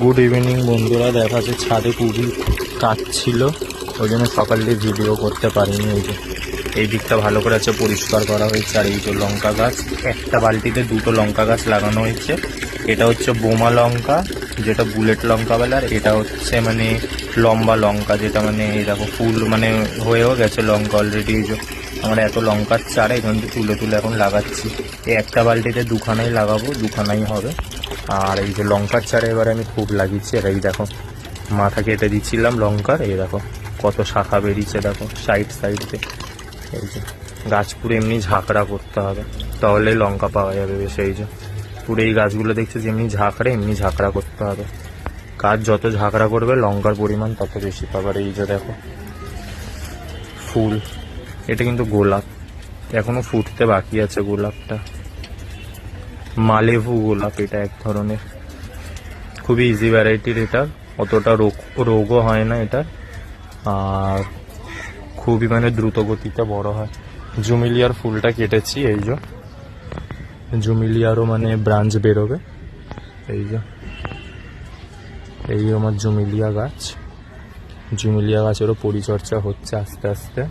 Good evening বন্ধুরা, দেখা যাচ্ছে ছাদে খুবই কাজ ছিল, ওই জন্য সকাল দিয়ে ভিডিও করতে পারিনি। এই যে এই দিকটা ভালো করে আছে পরিষ্কার করা হয়েছে। আর এই যে লঙ্কা গাছ, একটা বালতিতে দুটো লঙ্কা গাছ লাগানো হয়েছে। এটা হচ্ছে বোমা লঙ্কা, যেটা বুলেট লঙ্কা বলে, আর এটা হচ্ছে মানে লম্বা লঙ্কা, যেটা মানে এই দেখো ফুল মানে হয়েও গেছে লঙ্কা অলরেডি। এই যে আমরা এত লঙ্কার চারা এখান থেকে তুলে তুলে এখন লাগাচ্ছি। এই একটা বালতিতে দুখানাই লাগাবো, দুখানাই হবে। আর এই যে লঙ্কার চারা এবারে আমি খুব লাগিয়েছি। আর এই দেখো মাথা কেটে দিচ্ছিলাম লঙ্কার, এই দেখো কত শাখা বেরিয়েছে, দেখো সাইড সাইডে। এই যে গাছ পুরো এমনি ঝাঁকড়া করতে হবে, তাহলে লঙ্কা পাওয়া যাবে বেশ। এই যে পুরো এই গাছগুলো দেখছো যেমনি ঝাঁকড়ে, এমনি ঝাঁকড়া করতে হবে। গাছ যত ঝাঁকড়া করবে লঙ্কার পরিমাণ তত বেশি পাবে। আর এই যে দেখো ফুল, এটা কিন্তু গোলাপ, এখনো ফুটতে বাকি আছে গোলাপটা। মালেভু গোলাপ, এটা এক ধরনের খুবই ইজি ভ্যারাইটির। এটা অতটা রোগও হয় না এটা, আর খুবই মানে দ্রুত গতিতে বড় হয়। জুমিলিয়ার ফুলটা কেটেছি, এই যে জুমিলিয়ারও মানে ব্রাঞ্চ বেরোবে। এই যে এই আমার জুমিলিয়া গাছ, জুমিলিয়া গাছেরও পরিচর্যা হচ্ছে আস্তে আস্তে।